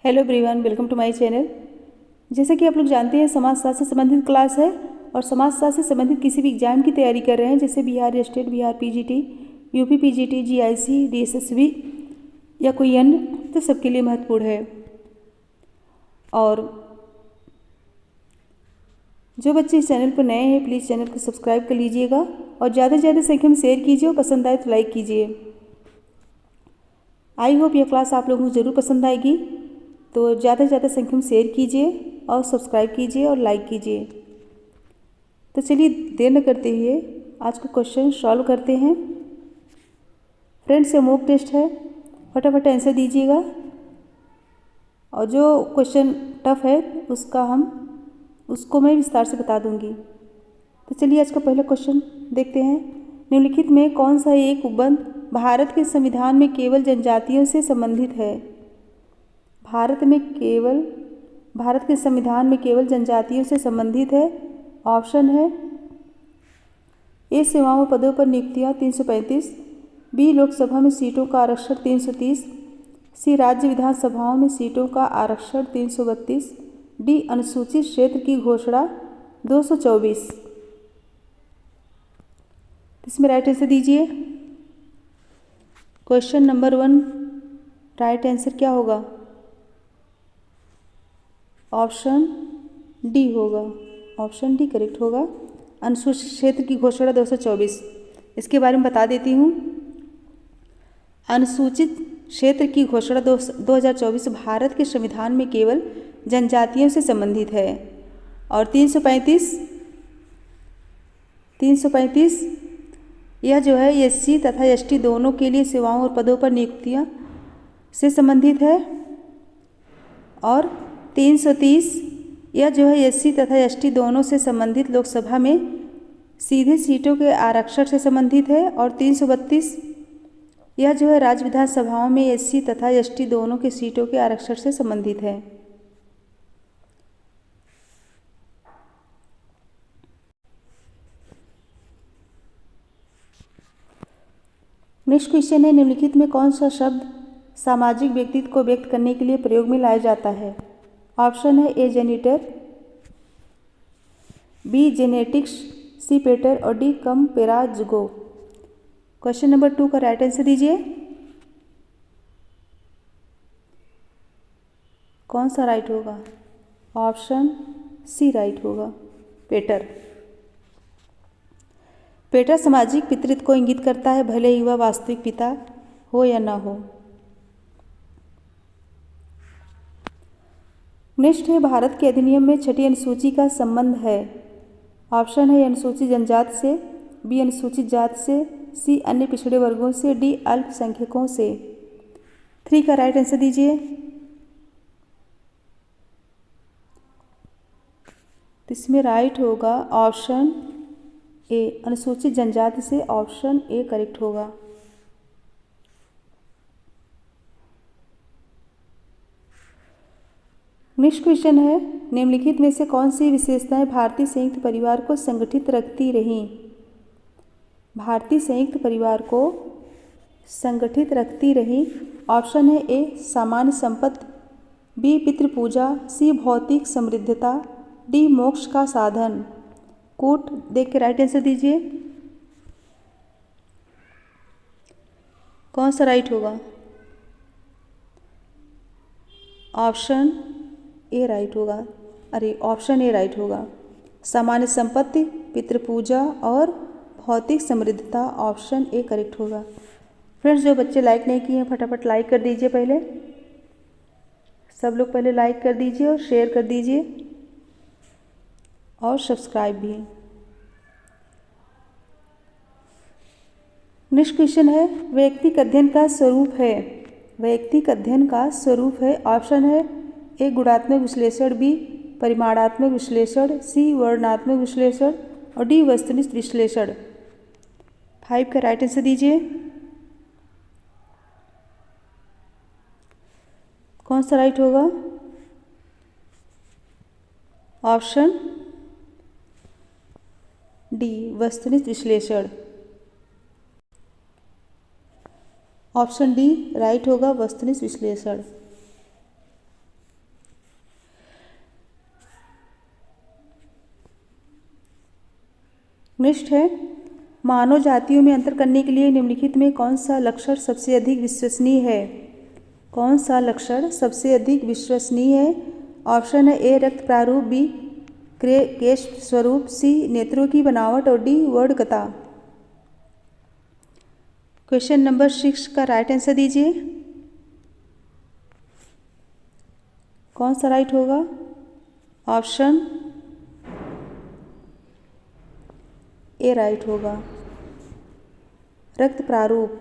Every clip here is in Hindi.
Hello everyone, welcome to my channel. जैसे कि आप लोग जानते हैं, समाजशास्त्र से संबंधित क्लास है और समाजशास्त्र से संबंधित किसी भी एग्जाम की तैयारी कर रहे हैं, जैसे Bihar state, Bihar PGT, UP PGT, GIC, DSSB या कोई अन्य, तो सबके लिए महत्वपूर्ण है। और जो बच्चे इस चैनल पर नए हैं, प्लीज़ चैनल को सब्सक्राइब कर लीजिएगा और ज़्यादा से ज़्यादा संख्या में शेयर कीजिए और पसंद आए तो लाइक कीजिए। आई होप यह क्लास आप लोगों को ज़रूर पसंद आएगी, तो ज़्यादा से ज़्यादा संख्या में शेयर कीजिए और सब्सक्राइब कीजिए और लाइक कीजिए। तो चलिए देर न करते हुए आज का क्वेश्चन सॉल्व करते हैं। फ्रेंड्स, ये मॉक टेस्ट है, फटाफट आंसर दीजिएगा और जो क्वेश्चन टफ है उसको मैं विस्तार से बता दूंगी। तो चलिए आज का पहला क्वेश्चन देखते हैं। निम्नलिखित में कौन सा एक उपबंध भारत के संविधान में केवल जनजातियों से संबंधित है? भारत के संविधान में केवल जनजातियों से संबंधित है। ऑप्शन है ए सेवाओं और पदों पर नियुक्तियां 335, बी लोकसभा में सीटों का आरक्षण 330, सी राज्य विधानसभाओं में सीटों का आरक्षण 332, डी अनुसूचित क्षेत्र की घोषणा 224। इसमें राइट आंसर दीजिए। क्वेश्चन नंबर 1 राइट आंसर क्या होगा? ऑप्शन डी होगा। ऑप्शन डी करेक्ट होगा। अनुसूचित क्षेत्र की घोषणा 224, इसके बारे में बता देती हूँ। अनुसूचित क्षेत्र की घोषणा 2024 भारत के संविधान में केवल जनजातियों से संबंधित है। और 335 यह जो है एससी तथा एसटी दोनों के लिए सेवाओं और पदों पर नियुक्तियां से संबंधित है। और 330 यह जो है एससी तथा एसटी दोनों से संबंधित लोकसभा में सीधे सीटों के आरक्षण से संबंधित है। और 332 यह जो है राज्य विधानसभाओं में एससी तथा एसटी दोनों के सीटों के आरक्षण से संबंधित है। नेक्स्ट क्वेश्चन है, निम्नलिखित में कौन सा शब्द सामाजिक व्यक्तित्व को व्यक्त करने के लिए प्रयोग में लाया जाता है? ऑप्शन है ए जेनिटर, बी जेनेटिक्स, सी पेटर और डी कंपेराजुगो। क्वेश्चन नंबर 2 का राइट आंसर दीजिए। कौन सा राइट होगा? ऑप्शन सी राइट होगा, पेटर। पेटर सामाजिक पितृत्व को इंगित करता है, भले ही वह वास्तविक पिता हो या ना हो। नेक्स्ट है, भारत के अधिनियम में छठी अनुसूची का संबंध है। ऑप्शन है अनुसूचित जनजाति से, बी अनुसूचित जाति से, सी अन्य पिछड़े वर्गों से, डी अल्पसंख्यकों से। 3 का राइट आंसर दीजिए। तो इसमें राइट होगा ऑप्शन ए, अनुसूचित जनजाति से। ऑप्शन ए करेक्ट होगा। नेक्स्ट क्वेश्चन है, निम्नलिखित में से कौन सी विशेषताएं भारतीय संयुक्त परिवार को संगठित रखती रहीं? भारतीय संयुक्त परिवार को संगठित रखती रहीं। ऑप्शन है ए सामान्य संपत्ति, बी पितृपूजा, सी भौतिक समृद्धता, डी मोक्ष का साधन। कोट देख के राइट आंसर दीजिए। कौन सा राइट होगा? ऑप्शन ए राइट होगा। ऑप्शन ए राइट होगा। सामान्य संपत्ति, पितृपूजा और भौतिक समृद्धता। ऑप्शन ए करेक्ट होगा। फ्रेंड्स, जो बच्चे लाइक नहीं किए हैं फटाफट लाइक कर दीजिए। पहले सब लोग पहले लाइक कर दीजिए और शेयर कर दीजिए और सब्सक्राइब भी। नेक्स्ट क्वेश्चन है, वैयक्तिक अध्ययन का स्वरूप है। वैयक्तिक अध्ययन का स्वरूप है। ऑप्शन है ए गुणात्मक विश्लेषण, बी परिमाणात्मक विश्लेषण, सी वर्णनात्मक विश्लेषण और डी वस्तुनिष्ठ विश्लेषण। 5 का राइट आंसर दीजिए। कौन सा राइट होगा? ऑप्शन डी वस्तुनिष्ठ विश्लेषण। ऑप्शन डी राइट होगा, वस्तुनिष्ठ विश्लेषण। नेक्स्ट है, मानव जातियों में अंतर करने के लिए निम्नलिखित में कौन सा लक्षण सबसे अधिक विश्वसनीय है? कौन सा लक्षण सबसे अधिक विश्वसनीय है? ऑप्शन है ए रक्त प्रारूप, बी केश स्वरूप, सी नेत्रों की बनावट और डी वर्णकता। क्वेश्चन नंबर 6 का राइट आंसर दीजिए। कौन सा राइट होगा? ऑप्शन ए राइट होगा, रक्त प्रारूप।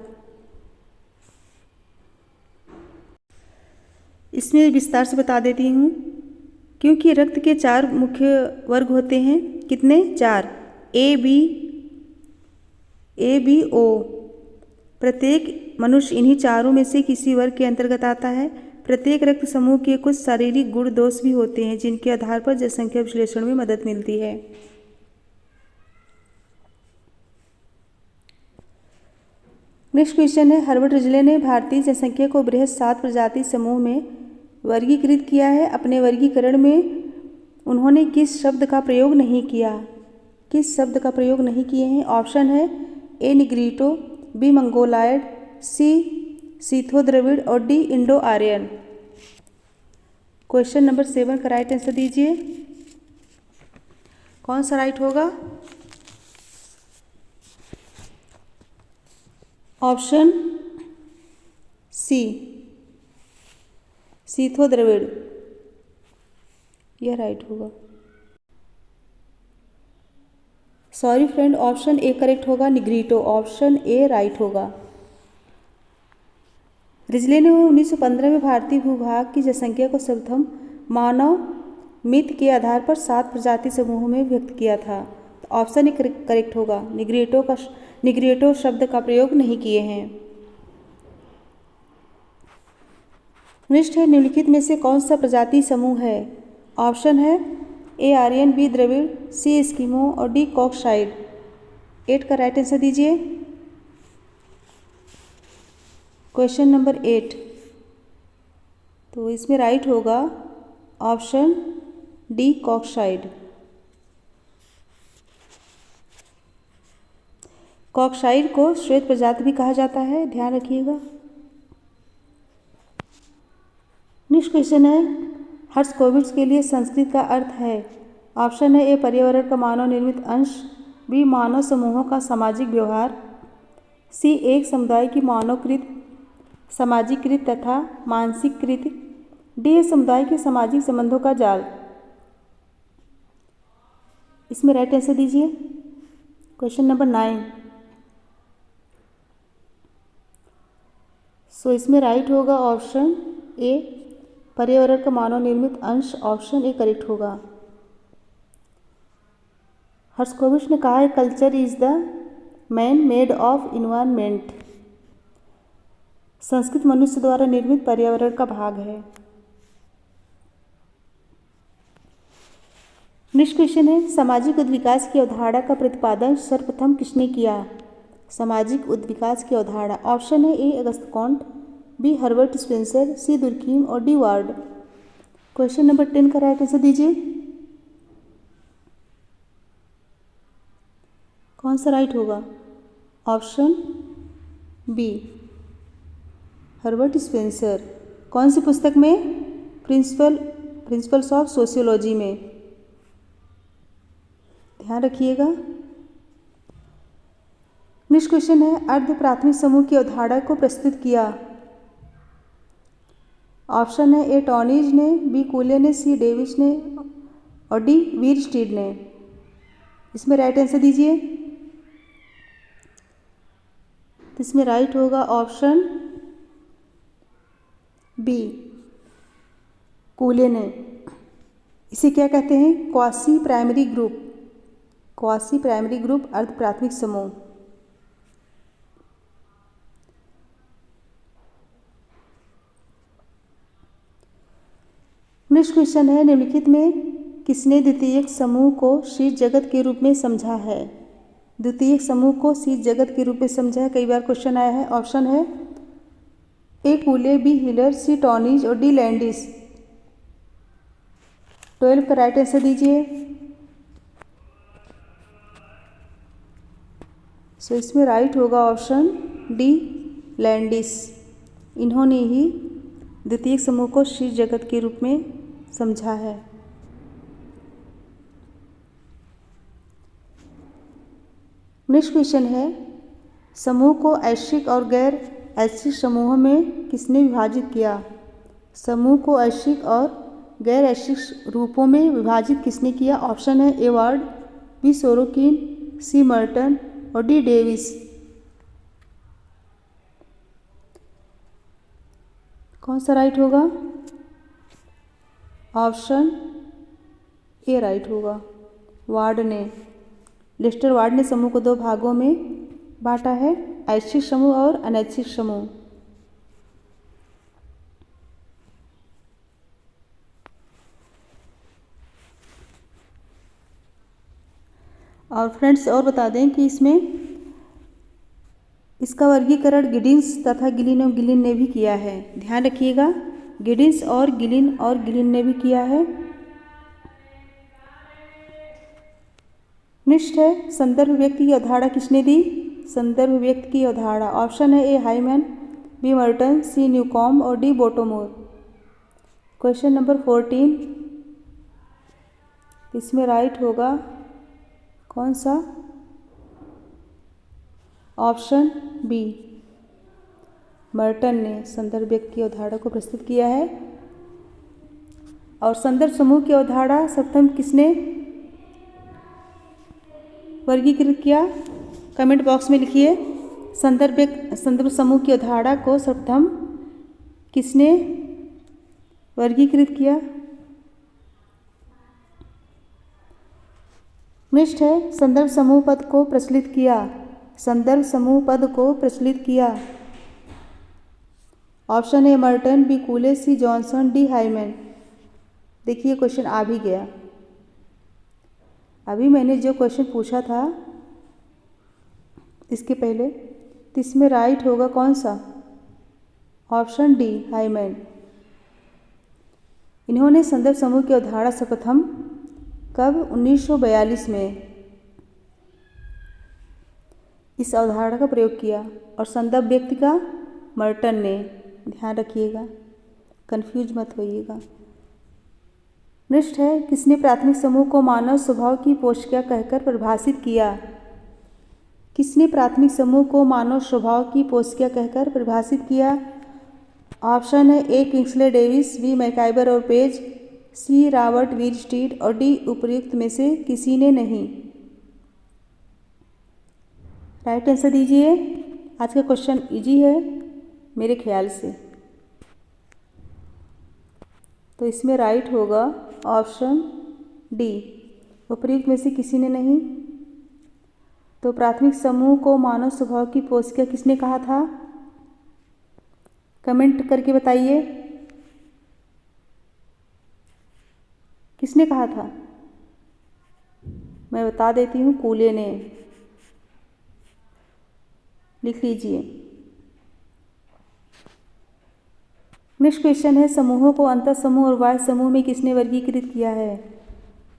इसमें विस्तार से बता देती हूँ। क्योंकि रक्त के 4 मुख्य वर्ग होते हैं। कितने? 4। A B O. प्रत्येक मनुष्य इन्हीं चारों में से किसी वर्ग के अंतर्गत आता है। प्रत्येक रक्त समूह के कुछ शारीरिक गुण दोष भी होते हैं जिनके आधार पर जनसंख्या विश्लेषण में मदद मिलती है। नेक्स्ट क्वेश्चन है, हर्बर्ट रिजले ने भारतीय जनसंख्या को बृहद 7 प्रजाति समूह में वर्गीकृत किया है। अपने वर्गीकरण में उन्होंने किस शब्द का प्रयोग नहीं किया? किस शब्द का प्रयोग नहीं किए हैं? ऑप्शन है A Negrito, B Mongoloid, C Scytho Dravid और D Indo Aryan. Question number 7 का राइट आंसर दीजिए। कौन सा राइट होगा? ऑप्शन सी सीथो द्रविड़, यह राइट होगा। Sorry friend, option A correct होगा, निग्रीटो। ऑप्शन ए राइट होगा। रिजले ने 1915 में भारतीय भूभाग की जनसंख्या को सर्वप्रथम मानव मिति के आधार पर 7 प्रजाति समूहों में व्यक्त किया था। तो ऑप्शन ए करेक्ट होगा, निग्रीटो शब्द का प्रयोग नहीं किए हैं। नेक्स्ट है, निम्नलिखित में से कौन सा प्रजाति समूह है? ऑप्शन है ए आर्यन, बी द्रविड़, सी एस्किमो और डी कॉकसाइड। 8 का राइट आंसर दीजिए। क्वेश्चन नंबर 8, तो इसमें राइट होगा ऑप्शन डी कॉकसाइड। कॉकसाइड को श्वेत प्रजाति भी कहा जाता है, ध्यान रखिएगा। नेक्स्ट क्वेश्चन है, हर्ट्ज़कोविट्ज़ के लिए संस्कृत का अर्थ है। ऑप्शन है ए पर्यावरण का मानव निर्मित अंश, बी मानव समूहों का सामाजिक व्यवहार, सी एक समुदाय की मानवकृत, सामाजिकृत तथा मानसिककृत, डी समुदाय के सामाजिक संबंधों का जाल। इसमें राइट आंसर दीजिए। क्वेश्चन नंबर 9, सो इसमें राइट होगा ऑप्शन ए पर्यावरण का मानव निर्मित अंश। ऑप्शन ए करेक्ट होगा। हर्ट्ज़कोविट्ज़ ने कहा है culture is the man made of environment. Sanskrit मनुष्य द्वारा निर्मित पर्यावरण का भाग है। नेक्स्ट क्वेश्चन है, सामाजिक उद्विकास की अवधारणा का प्रतिपादन सर्वप्रथम किसने किया? सामाजिक उद्विकास की अवधारणा। ऑप्शन है A Auguste Comte, B Herbert Spencer, C Durkheim और डी वार्ड। क्वेश्चन नंबर 10 का राइट आंसर दीजिए। कौन सा राइट होगा? Option B Herbert Spencer. कौन सी पुस्तक में? प्रिंसिपल्स ऑफ सोशियोलॉजी में, ध्यान रखिएगा। नेक्स्ट क्वेश्चन है, अर्ध प्राथमिक समूह की अवधारणा को प्रस्तुत किया। ऑप्शन है ए टॉनिज ने, बी कूले ने, सी डेविस ने और डी वीरस्टीड ने। इसमें राइट आंसर दीजिए। तो इसमें राइट होगा ऑप्शन बी कूले ने। इसे क्या कहते हैं? Quasi primary group. Quasi primary group अर्ध प्राथमिक समूह। नेक्स्ट क्वेश्चन है, निम्नलिखित में किसने द्वितीयक समूह को शीर्ष जगत के रूप में समझा है? द्वितीयक समूह को शीर्ष जगत के रूप में समझा है, कई बार क्वेश्चन आया है। ऑप्शन है ए कूले, बी हिलर, सी टॉनिज और डी लैंडिस। 12 का राइट आंसर दीजिए। सो इसमें राइट होगा ऑप्शन डी, लैंडिस। इन्होंने ही द्वितीयक समूह को शीर्ष जगत के रूप में समझा है। नेक्स्ट क्वेश्चन है, समूह को ऐच्छिक और गैर ऐच्छिक समूहों में किसने विभाजित किया? समूह को ऐच्छिक और गैर ऐच्छिक रूपों में विभाजित किसने किया? ऑप्शन है ए वार्ड, बी सोरोकिन, सी मर्टन और डी डेविस। कौन सा राइट होगा? ऑप्शन ए राइट होगा। वार्ड ने, लिस्टर वार्ड ने समूह को दो भागों में बांटा है, ऐच्छिक समूह और अनैच्छिक समूह। और फ्रेंड्स और बता दें कि इसका वर्गीकरण गिडिंस तथा गिलिन ने भी किया है। ध्यान रखिएगा, गिडिंस और गिलिन ने भी किया है। नेक्स्ट है, संदर्भ व्यक्ति की अवधारणा किसने दी? संदर्भ व्यक्ति की अवधारणा, ऑप्शन है ए हाइमन, बी मर्टन, सी न्यूकॉम्ब और डी बोटोमोर। क्वेश्चन नंबर 14, इसमें राइट होगा कौन सा? ऑप्शन बी, मर्टन ने संदर्भ व्यक्ति की अवधारणा को प्रस्तुत किया है। और संदर्भ समूह की अवधारणा सर्वप्रथम किसने वर्गीकृत किया? कमेंट बॉक्स में लिखिए, संदर्भ समूह की अवधारणा को सर्वप्रथम किसने वर्गीकृत किया? नेक्स्ट है, संदर्भ समूह पद को प्रचलित किया। संदर्भ समूह पद को प्रचलित किया। Option A Merton, B Cooley, C Johnson, D Hyman. देखिए क्वेश्चन आ भी गया। अभी मैंने जो क्वेश्चन पूछा था इसके पहले, तो इसमें राइट होगा कौन सा? Option D, Hyman. इन्होंने संदर्भ समूह की अवधारणा सर्वप्रथम कब? 1942 में इस अवधारणा का प्रयोग किया। और संदर्भ व्यक्ति का मर्टन ने। ध्यान रखिएगा, कंफ्यूज मत होइएगा। नेक्स्ट है, किसने प्राथमिक समूह को मानव स्वभाव की पोषक्रिया कहकर परिभाषित किया? किसने प्राथमिक समूह को मानव स्वभाव की पोषक्रिया कहकर परिभाषित किया? ऑप्शन है ए किंग्सले डेविस, बी मैकाइबर और पेज, सी रॉबर्ट वीरस्टीड और डी उपर्युक्त में से किसी ने नहीं। राइट आंसर दीजिए। आज का क्वेश्चन इजी है मेरे ख्याल से, तो इसमें राइट होगा ऑप्शन डी, उपर्युक्त में से किसी ने नहीं। तो प्राथमिक समूह को मानव स्वभाव की पोषक्रिया किसने कहा था? कमेंट करके बताइए, किसने कहा था? मैं बता देती हूँ, कूले ने। लिख लीजिए। नेक्स्ट क्वेश्चन है, समूहों को अंतः समूह और बाह्य समूह में किसने वर्गीकृत किया है?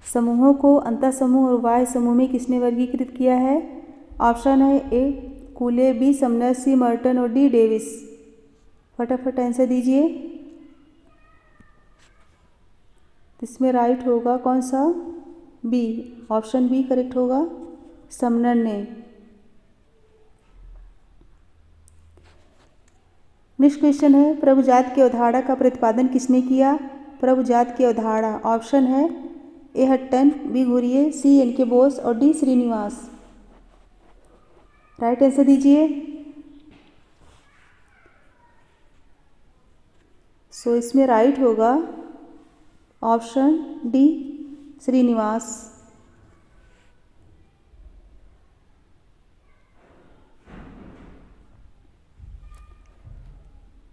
समूहों को अंतः समूह और बाह्य समूह में किसने वर्गीकृत किया है? ऑप्शन है ए कूले, बी समनर, सी मर्टन और डी डेविस। फटाफट आंसर दीजिए। इसमें राइट होगा कौन सा? बी, ऑप्शन बी करेक्ट होगा, समनर ने। नेक्स्ट क्वेश्चन है, प्रभुजात की अवधारणा का प्रतिपादन किसने किया? प्रभुजात की अवधारणा, ऑप्शन है A Hutton, B Ghurye, C N K Bose और डी श्रीनिवास। राइट आंसर दीजिए। सो इसमें राइट होगा option D, Srinivas.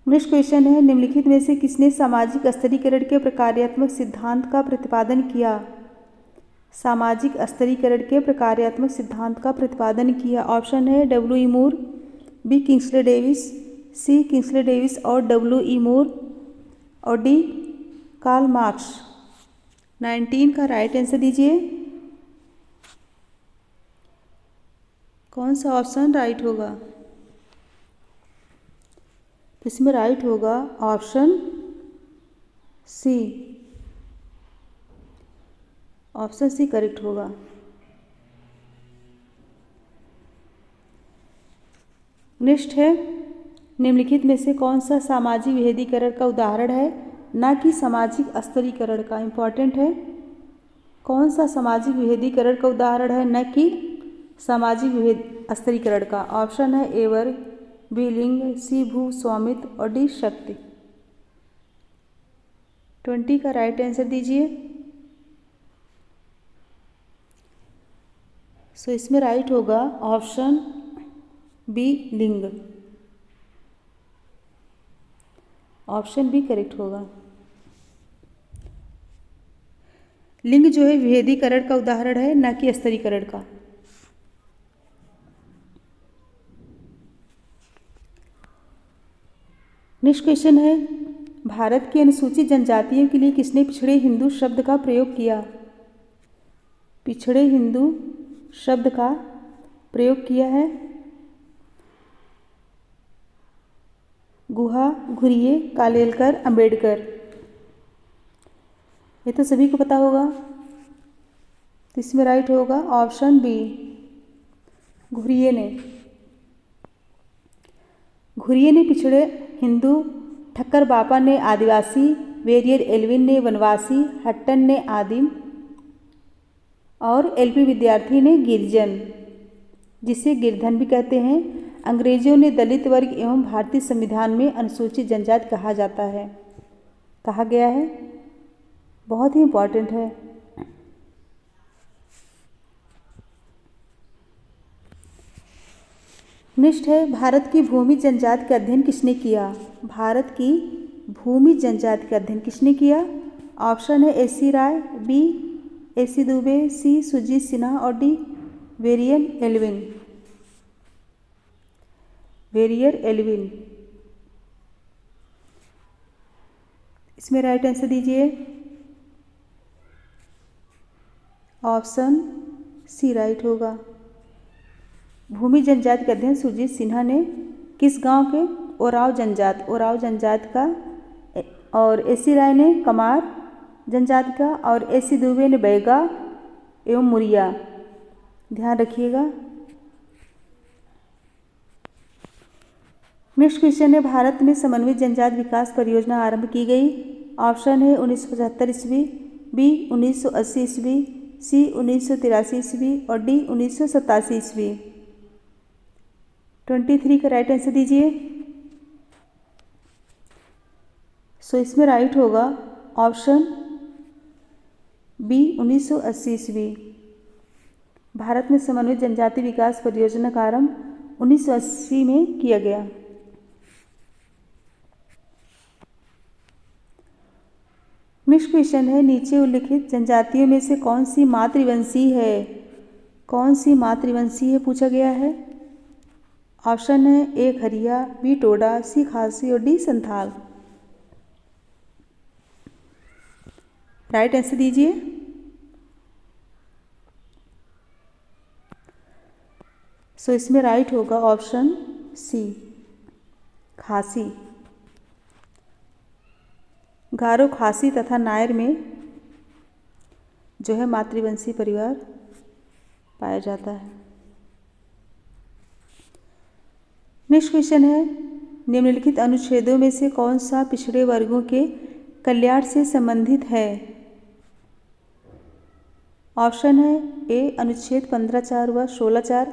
Next question है, निम्नलिखित में से किसने सामाजिक स्तरीकरण के प्रकार्यात्मक सिद्धांत का प्रतिपादन किया? सामाजिक स्तरीकरण के प्रकार्यात्मक सिद्धांत का प्रतिपादन किया। ऑप्शन है डब्ल्यू ई मूर, बी किंग्सले डेविस, सी किंग्सले डेविस और डब्ल्यू ई मूर और डी कार्ल मार्क्स। 19 का राइट आंसर दीजिए। कौन सा ऑप्शन राइट होगा? तो इसमें राइट होगा option C. Option C correct होगा। नेक्स्ट है, निम्नलिखित में से कौन सा सामाजिक विभेदीकरण का उदाहरण है, ना कि सामाजिक स्तरीकरण का? इम्पॉर्टेंट है। कौन सा सामाजिक विभेदीकरण का उदाहरण है, न कि सामाजिक विभेद स्तरीकरण का? ऑप्शन है ए वर्ग, बी लिंग, सी भू स्वामित्व और डी शक्ति। 20 का राइट आंसर दीजिए। सो इसमें राइट होगा ऑप्शन बी लिंग। ऑप्शन बी करेक्ट होगा। लिंग जो है विभेदीकरण का उदाहरण है, न कि स्तरीकरण का। नेक्स्ट क्वेश्चन है, भारत की अनुसूचित जनजातियों के लिए किसने पिछड़े हिंदू शब्द का प्रयोग किया? पिछड़े हिंदू शब्द का प्रयोग किया है गुहा, घुरिये, कालेलकर, अंबेडकर। ये तो सभी को पता होगा। तो इसमें राइट होगा ऑप्शन बी, घुरिये ने। घुरिये ने पिछड़े हिंदू, ठक्कर बापा ने आदिवासी, वेरियर एल्विन ने वनवासी, हट्टन ने आदिम और एलपी विद्यार्थी ने गिरिजन, जिसे गिरधन भी कहते हैं, अंग्रेजों ने दलित वर्ग एवं भारतीय संविधान में अनुसूचित जनजाति कहा जाता है, कहा गया है। बहुत ही इम्पॉर्टेंट है। नेक्स्ट है, भारत की भूमि जनजाति का अध्ययन किसने किया? भारत की भूमि जनजाति का अध्ययन किसने किया? ऑप्शन है एसी राय, बी एसी दुबे, सी सुजीत सिन्हा और डी वेरियन एल्विन। Verrier Elwin. इसमें राइट आंसर दीजिए। ऑप्शन सी राइट होगा। भूमि जनजाति का अध्ययन सुजीत सिन्हा ने किस गांव के? ओराव जनजाति का, और एसी राय ने कमार जनजाति का, और एसी दुबे ने बैगा एवं मुरिया। ध्यान रखिएगा। नेक्स्ट क्वेश्चन है, भारत में समन्वित जनजाति विकास परियोजना आरंभ की गई। ऑप्शन है 1975 ईस्वी, बी 1980 ईस्वी, सी 1983 ईस्वी और डी 1987 ईस्वी। 23 का राइट आंसर दीजिए। सो इसमें राइट होगा ऑप्शन बी 1980 ईस्वी। भारत में समन्वित जनजाति विकास परियोजना का आरंभ 1980 में किया गया। नेक्स्ट क्वेश्चन है, नीचे उल्लिखित जनजातियों में से कौन सी मातृवंशी है? कौन सी मातृवंशी है पूछा गया है। ऑप्शन है ए खरिया, बी टोडा, सी खासी और डी संथाल। राइट आंसर दीजिए। सो इसमें राइट होगा ऑप्शन सी, खासी। गारो, खासी तथा नायर में जो है मातृवंशी परिवार पाया जाता है। नेक्स्ट क्वेश्चन है, निम्नलिखित अनुच्छेदों में से कौन सा पिछड़े वर्गों के कल्याण से संबंधित है? ऑप्शन है ए अनुच्छेद 15(4) व 16(4),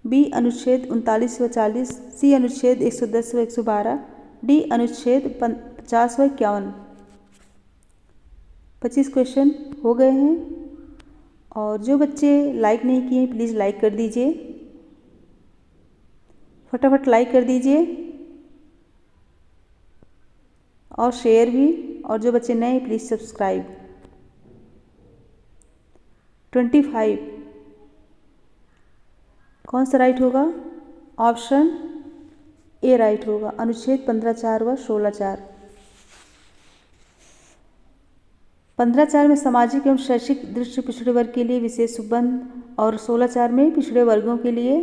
बी अनुच्छेद 39 व 40, सी अनुच्छेद 110 व 112, डी अनुच्छेद 50 व 51। 25 क्वेश्चन हो गए हैं, और जो बच्चे लाइक नहीं किए हैं प्लीज़ लाइक कर दीजिए, फटाफट लाइक कर दीजिए, और शेयर भी, और जो बच्चे नए प्लीज़ सब्सक्राइब। 25 कौन सा राइट होगा? ऑप्शन ए राइट होगा, अनुच्छेद 15(4) व 16(4). 15.4 में सामाजिक एवं शैक्षिक दृष्टि पिछड़े वर्ग के लिए विशेष उपबंध और 16.4 में पिछड़े वर्गों के लिए।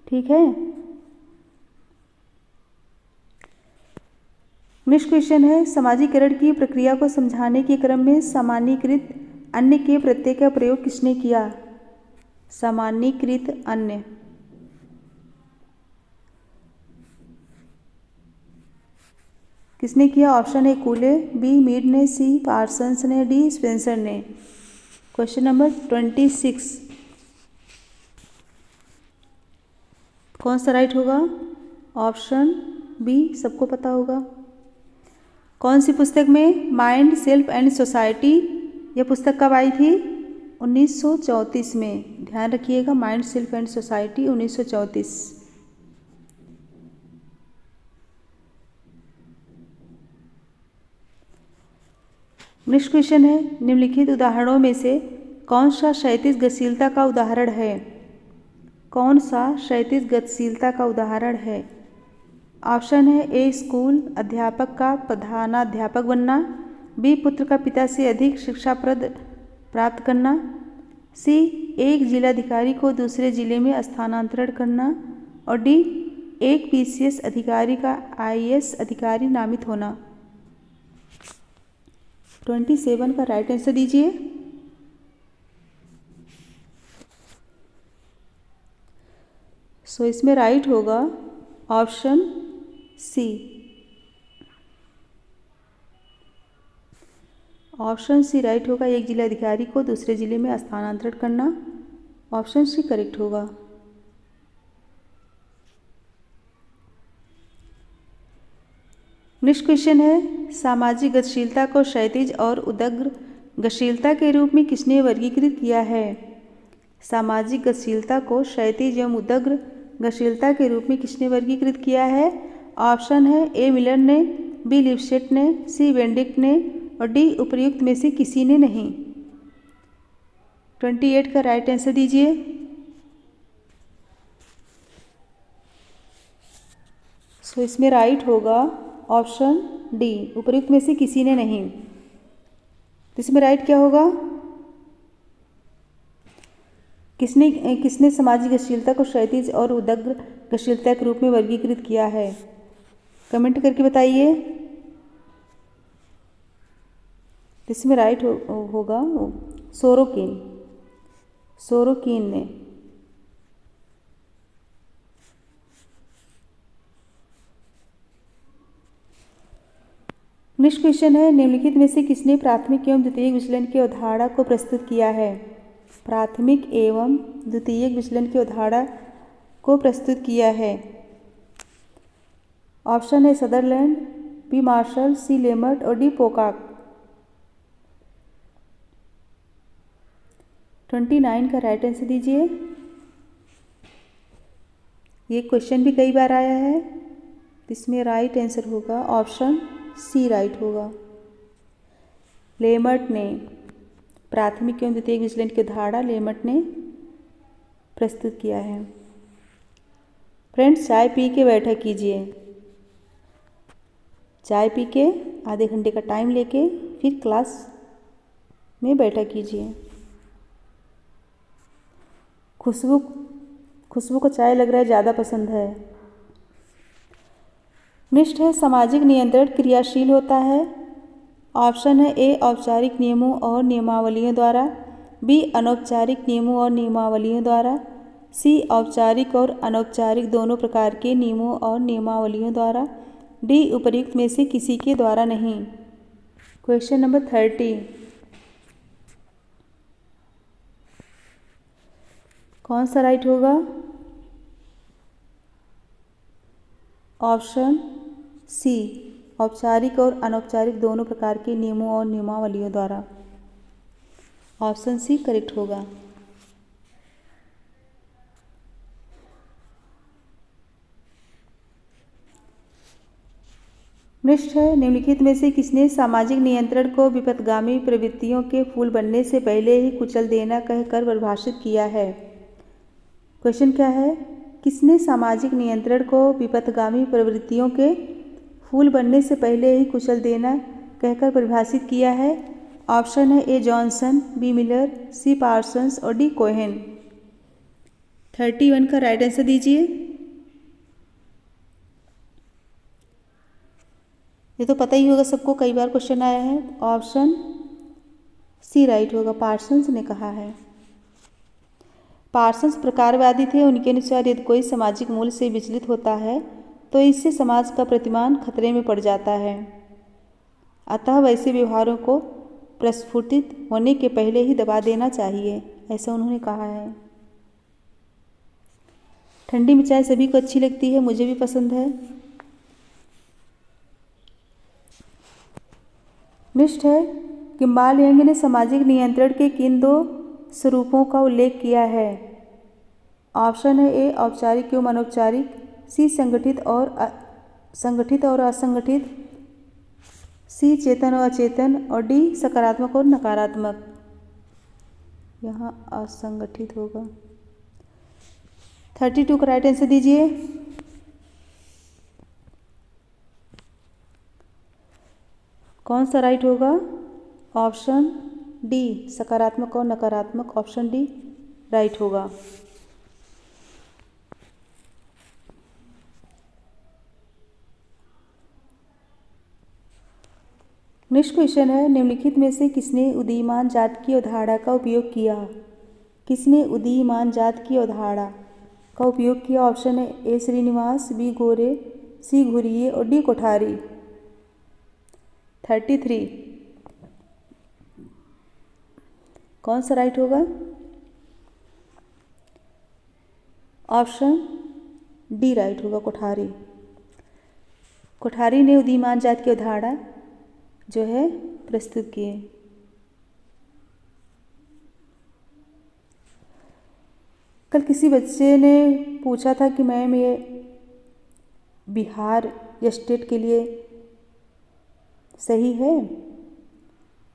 ठीक है। नेक्स्ट क्वेश्चन है, समाजीकरण की प्रक्रिया को समझाने के क्रम में सामान्यीकृत अन्य के प्रत्यय का प्रयोग किसने किया? सामान्यीकृत अन्य। किसने किया? Option A Cooley, B Mead ने, सी पार्सन्स ने, डी स्पेंसर ने। क्वेश्चन नंबर 26 कौन सा राइट होगा? ऑप्शन बी सबको पता होगा। कौन सी पुस्तक में माइंड, सेल्फ एंड सोसाइटी, यह पुस्तक कब आई थी? 1934 में। ध्यान रखिएगा, mind, self and society 1934। Next question है, निम्नलिखित उदाहरणों में से कौन सा क्षैतिज गतिशीलता का उदाहरण है? कौन सा क्षैतिज गतिशीलता का उदाहरण है? ऑप्शन है ए स्कूल अध्यापक का प्रधानाध्यापक बनना, बी पुत्र का पिता से अधिक शिक्षाप्रद प्राप्त करना, सी एक जिलाधिकारी को दूसरे जिले में स्थानांतरण करना, और डी एक पीसीएस अधिकारी का आईएएस अधिकारी नामित होना। 27 का राइट आंसर दीजिए। सो इसमें राइट होगा option C. Option C right होगा, एक जिलाधिकारी को दूसरे जिले में स्थानांतरण करना। ऑप्शन सी करेक्ट होगा। नेक्स्ट क्वेश्चन है, सामाजिक गतिशीलता को क्षैतिज और उदग्र गतिशीलता के रूप में किसने वर्गीकृत किया है? सामाजिक गतिशीलता को क्षैतिज एवं उदग्र गतिशीलता के रूप में किसने वर्गीकृत किया है? ऑप्शन है ए मिलर ने, बी लिपसेट ने, सी वेंडिक्ट ने, और डी उपर्युक्त में से किसी ने नहीं। 28 का राइट आंसर दीजिए। सो इसमें राइट होगा ऑप्शन डी, उपर्युक्त में से किसी ने नहीं। तो इसमें राइट क्या होगा? किसने सामाजिक गतिशीलता को क्षैतिज और उदग्र गतिशीलता के रूप में वर्गीकृत किया है? कमेंट करके बताइए। इसमें राइट होगा सोरोकिन ने। नेक्स्ट क्वेश्चन है, निम्नलिखित में से किसने प्राथमिक एवं द्वितीयक विचलन की अवधारणा को प्रस्तुत किया है? प्राथमिक एवं द्वितीयक विचलन की अवधारणा को प्रस्तुत किया है। ऑप्शन है सदरलैंड, बी मार्शल, सी लेमर्ट, और डी पोकॉक। 29 का राइट आंसर दीजिए। ये क्वेश्चन भी कई बार आया है। इसमें राइट आंसर होगा ऑप्शन सी राइट होगा। लेमर्ट ने प्राथमिक एवं द्वितीयक विचलन की धारणा लेमर्ट ने प्रस्तुत किया है। फ्रेंड्स, चाय पी के बैठा कीजिए। चाय पी के आधे घंटे का टाइम लेके फिर क्लास में बैठा कीजिए। खुशबू को चाय लग रहा है ज़्यादा पसंद है। नेक्स्ट है, सामाजिक नियंत्रण क्रियाशील होता है। ऑप्शन है ए औपचारिक नियमों और नियमावलियों द्वारा, बी अनौपचारिक नियमों और नियमावलियों द्वारा, सी औपचारिक और अनौपचारिक दोनों प्रकार के नियमों और नियमावलियों द्वारा, डी उपर्युक्त में से किसी के द्वारा नहीं। क्वेश्चन नंबर 30 कौन सा राइट होगा? ऑप्शन सी, औपचारिक और अनौपचारिक दोनों प्रकार के नियमों और नियमावलियों द्वारा। ऑप्शन सी करेक्ट होगा। नेक्स्ट है, निम्नलिखित में से किसने सामाजिक नियंत्रण को विपथगामी प्रवृत्तियों के फूल बनने से पहले ही कुचल देना कहकर परिभाषित किया है? क्वेश्चन क्या है? किसने सामाजिक नियंत्रण को विपथगामी प्रवृत्तियों के फूल बनने से पहले ही कुचल देना कहकर परिभाषित किया है? ऑप्शन है A Johnson, B Miller, C Parsons और डी कोहेन। 31 का राइट आंसर दीजिए। ये तो पता ही होगा सबको, कई बार क्वेश्चन आया है। ऑप्शन सी राइट होगा, पार्सन्स ने कहा है। पार्सन्स प्रकारवादी थे। उनके अनुसार यदि कोई सामाजिक मूल्य से विचलित होता है तो इससे समाज का प्रतिमान खतरे में पड़ जाता है, अतः वैसे व्यवहारों को प्रस्फुटित होने के पहले ही दबा देना चाहिए, ऐसा उन्होंने कहा है। ठंडी में चाय सभी को अच्छी लगती है, मुझे भी पसंद है। नेक्स्ट है, किम्बाल यंग ने सामाजिक नियंत्रण के किन दो स्वरूपों का उल्लेख किया है? ऑप्शन है ए औपचारिक एवं अनौपचारिक, सी संगठित और असंगठित, सी चेतन और अचेतन और डी सकारात्मक और नकारात्मक। यहाँ असंगठित होगा। 32 का राइट आंसर दीजिए। कौन सा राइट होगा? ऑप्शन डी सकारात्मक और नकारात्मक, ऑप्शन डी राइट होगा। नेक्स्ट क्वेश्चन है, निम्नलिखित में से किसने उदीयमान जात की अवधारणा का उपयोग किया? किसने उदीयमान जात की अवधारणा का उपयोग किया? ऑप्शन है ए श्रीनिवास, बी गोरे, सी घुरिये और डी कोठारी। 33 कौन सा राइट होगा? ऑप्शन डी राइट होगा, कोठारी। कोठारी ने उदीयमान जात की अवधारणा जो है प्रस्तुत किए। कल किसी बच्चे ने पूछा था कि मैम ये बिहार स्टेट के लिए सही है?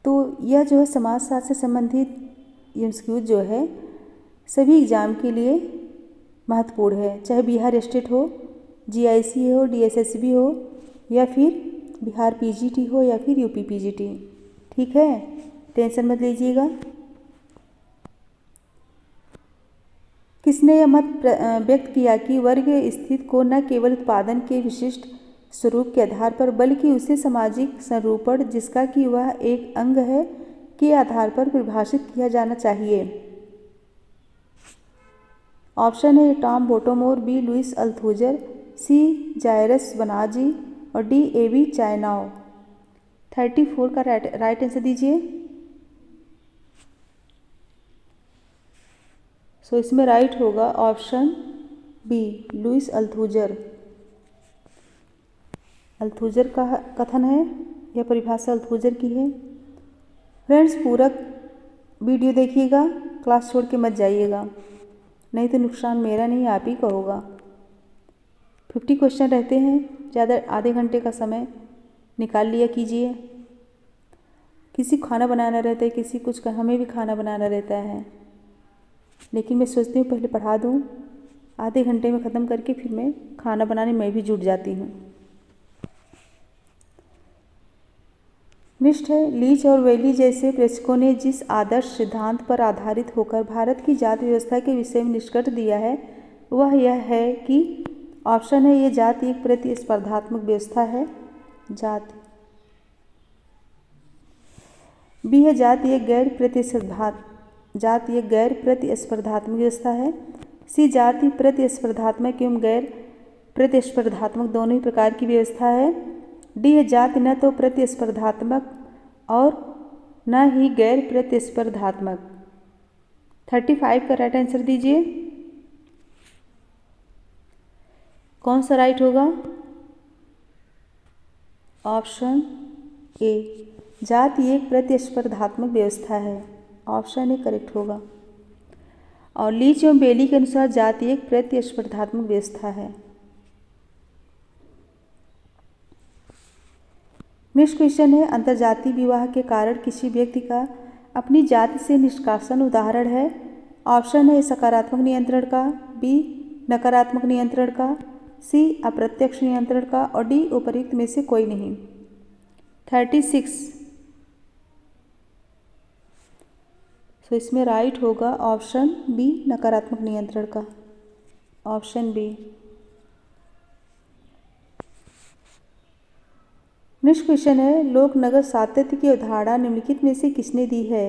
तो यह जो है समाजशास्त्र से संबंधित एमसीक्यू जो है सभी एग्जाम के लिए महत्वपूर्ण है, चाहे बिहार स्टेट हो, जीआईसी हो, डीएसएसबी हो या फिर बिहार पीजीटी हो या फिर यूपी पीजीटी। ठीक है, टेंशन मत लीजिएगा। किसने यह मत व्यक्त किया कि वर्ग स्थिति को न केवल उत्पादन के विशिष्ट स्वरूप के आधार पर बल्कि उसे सामाजिक संरूपण जिसका कि वह एक अंग है के आधार पर परिभाषित किया जाना चाहिए? ऑप्शन है टॉम बोटोमोर, बी लुइस अल्थूजर, सी जायरस बनार्जी और डी एवी चाइनाओ। 34 का राइट आंसर दीजिए। सो इसमें राइट होगा ऑप्शन बी लुइस अल्थूजर। अल्थूजर का कथन है, यह परिभाषा अल्थूजर की है। फ्रेंड्स, पूरक वीडियो देखिएगा, क्लास छोड़ के मत जाइएगा, नहीं तो नुकसान मेरा नहीं आप ही का होगा। 50 क्वेश्चन रहते हैं, ज़्यादा आधे घंटे का समय निकाल लिया कीजिए। किसी को खाना बनाना रहता है, किसी कुछ का, हमें भी खाना बनाना रहता है, लेकिन मैं सोचती हूँ पहले पढ़ा दूँ, आधे घंटे में ख़त्म करके फिर मैं खाना बनाने में भी जुट जाती हूँ। नेक्स्ट है, लीच और वेली जैसे प्रेक्षकों ने जिस आदर्श सिद्धांत पर आधारित होकर भारत की जाति व्यवस्था के विषय में निष्कर्ष दिया है वह यह है कि ऑप्शन है ये जाति एक प्रतिस्पर्धात्मक व्यवस्था है, जाति। बी है जाति एक गैर प्रतिस्पर्धात्मक व्यवस्था है। सी जाति प्रतिस्पर्धात्मक एवं गैर प्रतिस्पर्धात्मक दोनों ही प्रकार की व्यवस्था है। डी है जाति न तो प्रतिस्पर्धात्मक और न ही गैर प्रतिस्पर्धात्मक। 35 का राइट आंसर दीजिए। कौन सा राइट होगा? ऑप्शन ए जाति एक प्रतिस्पर्धात्मक व्यवस्था है, ऑप्शन ए करेक्ट होगा। और लीच एवं बेली के अनुसार जाति एक प्रतिस्पर्धात्मक व्यवस्था है। नेक्स्ट क्वेश्चन है, अंतर्जातीय विवाह के कारण किसी व्यक्ति का अपनी जाति से निष्कासन उदाहरण है? ऑप्शन है सकारात्मक नियंत्रण का, बी नकारात्मक नियंत्रण का, सी अप्रत्यक्ष नियंत्रण का और डी उपर्युक्त में से कोई नहीं। 36 सो इसमें राइट होगा ऑप्शन बी, नकारात्मक नियंत्रण का, ऑप्शन बी। नेक्स्ट क्वेश्चन है, लोक नगर सातत्य की अवधारणा निम्नलिखित में से किसने दी है?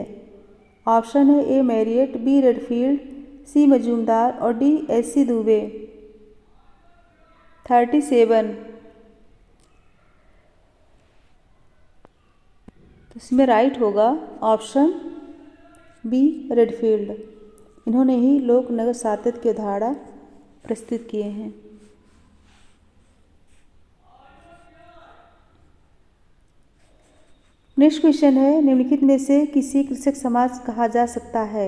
ऑप्शन है ए मैरियट, बी रेडफील्ड, सी मजूमदार और डी एस.सी. दुबे। 37। तो इसमें राइट होगा ऑप्शन बी, रेडफील्ड। इन्होंने ही लोक नगर सातत्य की अवधारणा प्रस्तुत किए हैं। नेक्स्ट क्वेश्चन है, निम्नलिखित में से किसे कृषक समाज कहा जा सकता है?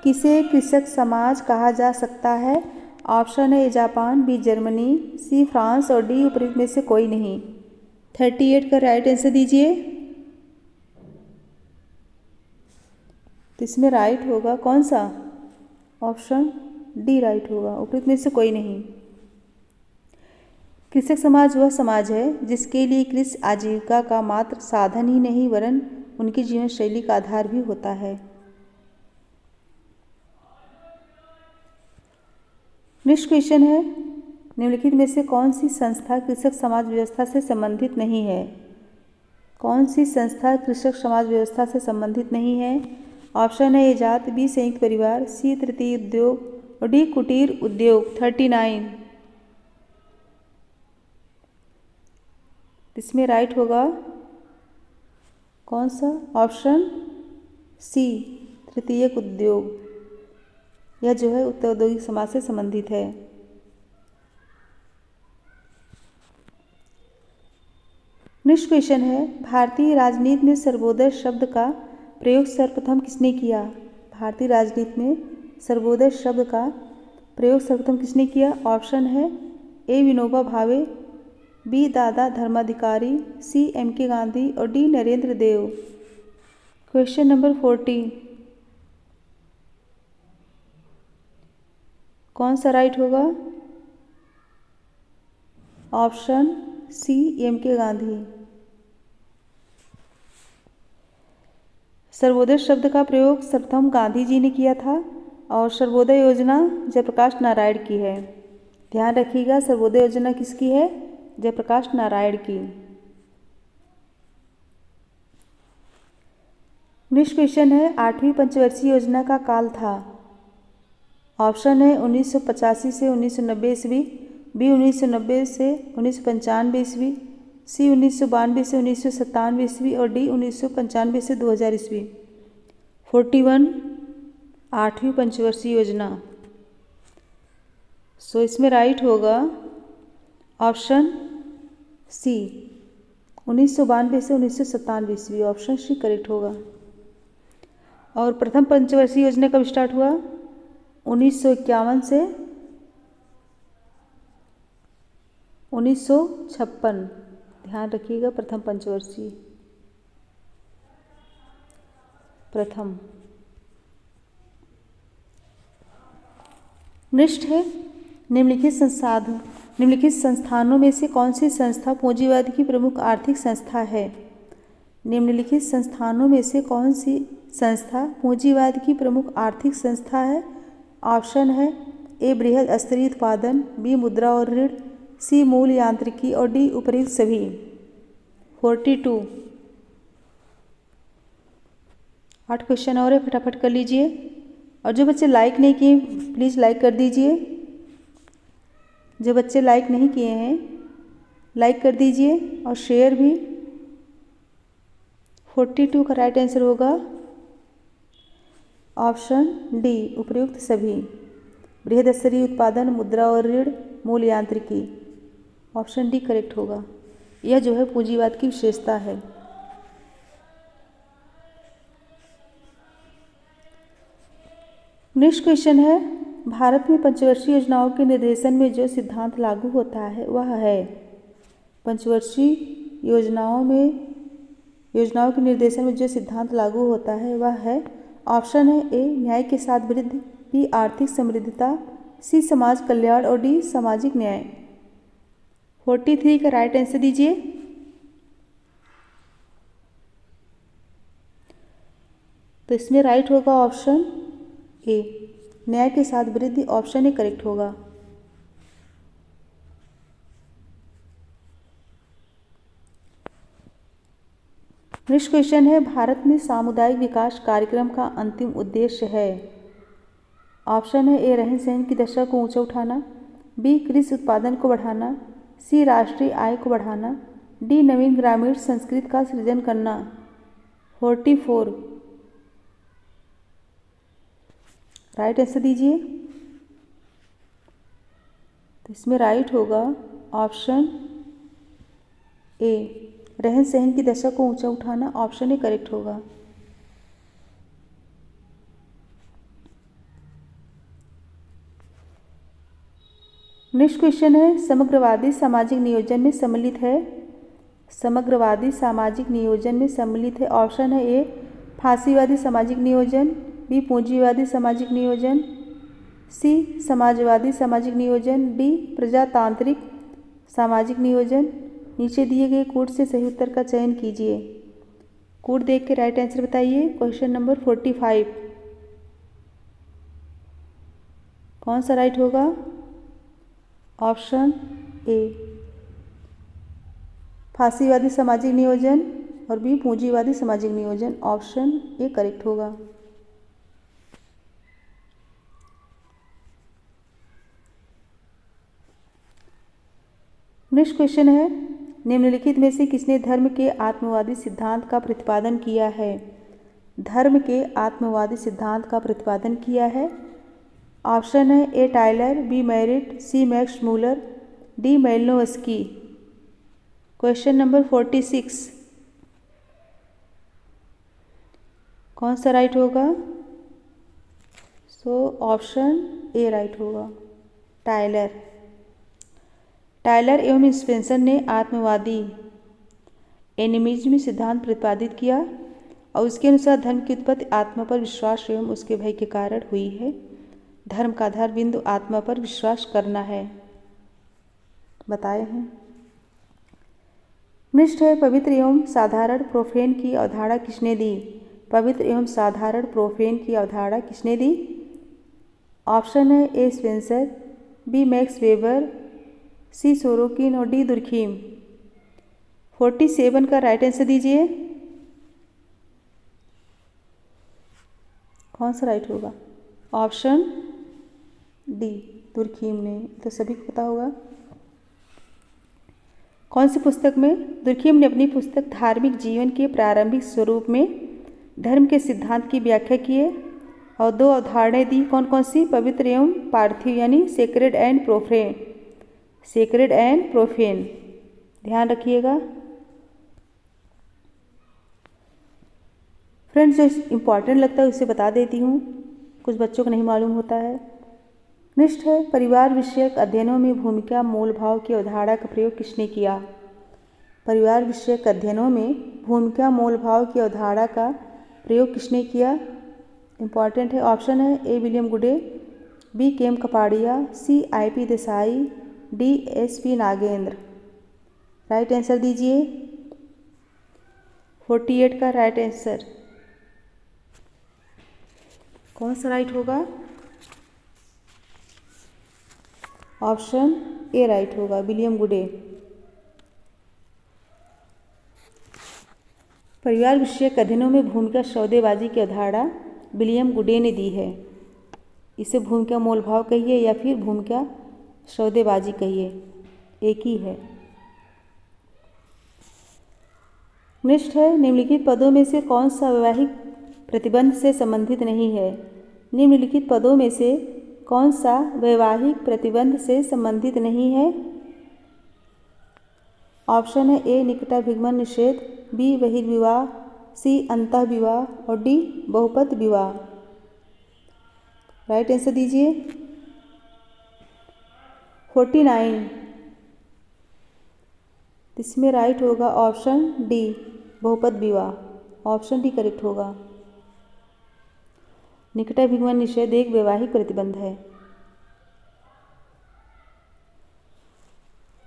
किसे कृषक समाज कहा जा सकता है? ऑप्शन है Japan, B Germany, C France और डी उपरोक्त में से कोई नहीं। 38 का राइट आंसर दीजिए। तो इसमें राइट होगा कौन सा? ऑप्शन डी राइट होगा, उपरोक्त में से कोई नहीं। कृषक समाज वह समाज है जिसके लिए कृषि आजीविका का मात्र साधन ही नहीं वरन उनकी जीवन शैली का आधार भी होता है। नेक्स्ट क्वेश्चन है, निम्नलिखित में से कौन सी संस्था कृषक समाज व्यवस्था से संबंधित नहीं है? कौन सी संस्था कृषक समाज व्यवस्था से संबंधित नहीं है? ऑप्शन है ए जात, बी संयुक्त परिवार, सी तृतीय उद्योग और डी कुटीर उद्योग। 39। इसमें राइट होगा कौन सा? ऑप्शन सी, तृतीयक उद्योग। यह जो है उत्तर औद्योगिक समाज से संबंधित है। नेक्स्ट क्वेश्चन है, भारतीय राजनीति में सर्वोदय शब्द का प्रयोग सर्वप्रथम किसने किया? भारतीय राजनीति में सर्वोदय शब्द का प्रयोग सर्वप्रथम किसने किया? ऑप्शन है ए विनोबा भावे, बी दादा धर्माधिकारी, सी एम.के. गांधी और D Narendra Dev. Question number 40। कौन सा राइट होगा? Option C, M K. गांधी। सर्वोदय शब्द का प्रयोग सर्वप्रथम गांधी जी ने किया था और सर्वोदय योजना जयप्रकाश नारायण की है। ध्यान रखिएगा, सर्वोदय योजना किसकी है? जयप्रकाश नारायण की। नेक्स्ट क्वेश्चन है, 8वीं पंचवर्षीय योजना का काल था। ऑप्शन है 1985 से 1990 ईस्वी, बी 1990 से 1995 ईस्वी, सी 1992 से 1997 ईस्वी और डी 1995 से 2000 ईस्वी। 41 8वीं पंचवर्षीय योजना। सो इसमें राइट होगा ऑप्शन सी, 1992 से 1997 ईस्वी। ऑप्शन सी करेक्ट होगा। और प्रथम पंचवर्षीय योजना कब स्टार्ट हुआ? 1951 से 1956। ध्यान रखिएगा, प्रथम पंचवर्षीय, प्रथम। नेक्स्ट है, निम्नलिखित संस्थानों में से कौन सी संस्था पूंजीवाद की प्रमुख आर्थिक संस्था है? निम्नलिखित संस्थानों में से कौन सी संस्था पूंजीवाद की प्रमुख आर्थिक संस्था है? ऑप्शन है ए बृहद स्तरीय उत्पादन, बी मुद्रा और ऋण, सी मूल यांत्रिकी और डी उपरोक्त सभी। 42। 8 क्वेश्चन और है, फटाफट कर लीजिए। और जो बच्चे लाइक नहीं किए प्लीज़ लाइक कर दीजिए। जो बच्चे लाइक नहीं किए हैं लाइक कर दीजिए और शेयर भी। 42 का राइट आंसर होगा ऑप्शन डी, उपयुक्त सभी। बृहद स्तरीय उत्पादन, मुद्रा और ऋण, मूल यांत्रिकी। ऑप्शन डी करेक्ट होगा। यह जो है पूंजीवाद की विशेषता है। नेक्स्ट क्वेश्चन है, भारत में पंचवर्षीय योजनाओं के निर्देशन में जो सिद्धांत लागू होता है वह है। पंचवर्षीय योजनाओं के निर्देशन में जो सिद्धांत लागू होता है वह है। ऑप्शन है ए न्याय के साथ वृद्धि, बी आर्थिक समृद्धता, सी समाज कल्याण और डी सामाजिक न्याय। 43 का राइट आंसर दीजिए। तो इसमें राइट होगा ऑप्शन ए, न्याय के साथ वृद्धि। ऑप्शन ए करेक्ट होगा। नेक्स्ट क्वेश्चन है, भारत में सामुदायिक विकास कार्यक्रम का अंतिम उद्देश्य है। ऑप्शन है ए, रहन सहन की दशा को ऊंचा उठाना, बी, कृषि उत्पादन को बढ़ाना, सी, राष्ट्रीय आय को बढ़ाना, डी, नवीन ग्रामीण संस्कृति का सृजन करना। 44 राइट आंसर दीजिए। तो इसमें राइट होगा ऑप्शन ए, रहन सहन की दशा को ऊंचा उठाना। ऑप्शन ए करेक्ट होगा। नेक्स्ट क्वेश्चन है, समग्रवादी सामाजिक नियोजन में सम्मिलित है। समग्रवादी सामाजिक नियोजन में सम्मिलित है। ऑप्शन है ए, फांसीवादी सामाजिक नियोजन, बी, पूंजीवादी सामाजिक नियोजन, सी, समाजवादी सामाजिक नियोजन, डी, प्रजातांत्रिक सामाजिक नियोजन। नीचे दिए गए कोड से सही उत्तर का चयन कीजिए। कोड देख के राइट आंसर बताइए। क्वेश्चन नंबर 45 कौन सा राइट होगा? ऑप्शन ए, फांसीवादी सामाजिक नियोजन, और बी, पूंजीवादी सामाजिक नियोजन। ऑप्शन ए करेक्ट होगा। नेक्स्ट क्वेश्चन है, निम्नलिखित में से किसने धर्म के आत्मवादी सिद्धांत का प्रतिपादन किया है? धर्म के आत्मवादी सिद्धांत का प्रतिपादन किया है। ऑप्शन है A, Tylor, B, Marett, C, Max Muller, D, Malinowski. Question number 46 कौन सा राइट होगा? ऑप्शन ए राइट होगा, टायलर। टायलर एवं स्पेंसर ने आत्मवादी एनिमिज्म सिद्धांत प्रतिपादित किया और उसके अनुसार धर्म की उत्पत्ति आत्मा पर विश्वास एवं उसके भय के कारण हुई है। धर्म का आधार बिंदु आत्मा पर विश्वास करना है, बताए हैं। नेक्स्ट है, पवित्र एवं साधारण प्रोफेन की अवधारणा किसने दी? पवित्र एवं साधारण प्रोफेन की अवधारणा किसने दी? ऑप्शन है ए, स्पेंसर, बी, मैक्स वेबर, सी, सोरोकिन और डी, दुर्खीम। 47 का राइट आंसर दीजिए। कौन सा राइट होगा? ऑप्शन डी, दुर्खीम ने। तो सभी को पता होगा। कौन सी पुस्तक में? दुर्खीम ने अपनी पुस्तक धार्मिक जीवन के प्रारंभिक स्वरूप में धर्म के सिद्धांत की व्याख्या की है और 2 अवधारणाएं दी। कौन कौन सी? पवित्र एवं पार्थिव, यानी sacred and profane. Sacred and profane, ध्यान रखिएगा। फ्रेंड्स, जो इम्पॉर्टेंट लगता है उसे बता देती हूँ, कुछ बच्चों को नहीं मालूम होता है। नेक्स्ट है, परिवार विषयक अध्ययनों में भूमिका मूल भाव की अवधारणा का प्रयोग किसने किया? परिवार विषयक अध्ययनों में भूमिका मूल भाव की अवधारणा का प्रयोग किसने किया? इम्पॉर्टेंट है। ऑप्शन है A, William Goode, B, K M Kapadia, C, I P. Desai, D, S P. Nagendra. Right answer दीजिए। 48 का राइट आंसर कौन सा राइट होगा? ऑप्शन ए राइट होगा, विलियम गुडे। परिवार विषयक अध्ययनों में भूमिका सौदेबाजी की अवधारणा विलियम गुडे ने दी है। इसे भूमिका मोल भाव कहिए या फिर भूमिका सौदेबाजी कहिए, एक ही है। नेक्स्ट है, निम्नलिखित पदों में से कौन सा वैवाहिक प्रतिबंध से संबंधित नहीं है? निम्नलिखित पदों में से कौन सा वैवाहिक प्रतिबंध से संबंधित नहीं है? ऑप्शन है ए, निकटाभिगमन निषेध, बी, बहिर्विवाह, सी, अंतः विवाह और डी, बहुपद विवाह। राइट आंसर दीजिए। 49 इसमें राइट होगा ऑप्शन डी, बहुपद विवाह। ऑप्शन डी करेक्ट होगा। निकटाभिगमन निषेध एक वैवाहिक प्रतिबंध है।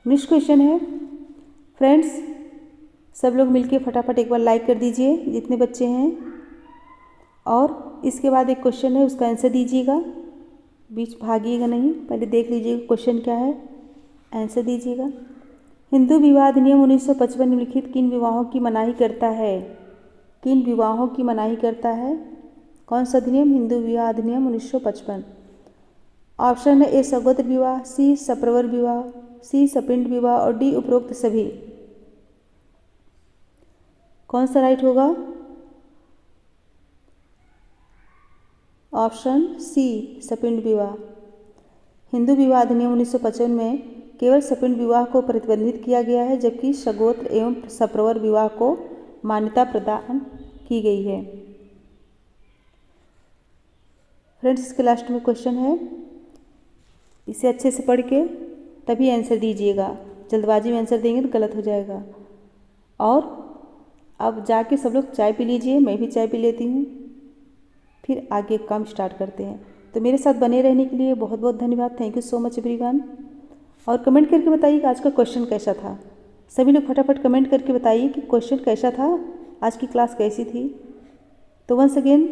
नेक्स्ट क्वेश्चन है, फ्रेंड्स सब लोग मिलके फटाफट एक बार लाइक कर दीजिए जितने बच्चे हैं। और इसके बाद एक क्वेश्चन है, उसका आंसर दीजिएगा, बीच भागिएगा नहीं, पहले देख लीजिएगा क्वेश्चन क्या है, आंसर दीजिएगा। हिंदू विवाह अधिनियम 1955 निम्नलिखित किन विवाहों की मनाही करता है? किन विवाहों की मनाही करता है? कौन सा अधिनियम? हिंदू विवाह अधिनियम 1955। ऑप्शन है ए सगोत्र विवाह, सी सप्रवर विवाह, सी सपिंड विवाह और डी उपरोक्त सभी। कौन सा राइट होगा? ऑप्शन सी सपिंड विवाह। हिंदू विवाह अधिनियम 1955 में केवल सपिंड विवाह को प्रतिबंधित किया गया है, जबकि सगोत्र एवं सप्रवर विवाह को मान्यता प्रदान की गई है। फ्रेंड्स, इसके लास्ट में क्वेश्चन है, इसे अच्छे से पढ़ के तभी आंसर दीजिएगा, जल्दबाजी में आंसर देंगे तो गलत हो जाएगा। और अब जाके सब लोग चाय पी लीजिए, मैं भी चाय पी लेती हूँ, फिर आगे काम स्टार्ट करते हैं। तो मेरे साथ बने रहने के लिए बहुत बहुत धन्यवाद। Thank you so much everyone. और कमेंट करके बताइए कि आज का क्वेश्चन कैसा था। सभी लोग फटाफट कमेंट करके बताइए कि क्वेश्चन कैसा था, आज की क्लास कैसी थी। तो once again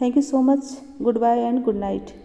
thank you so much, good bye and good night.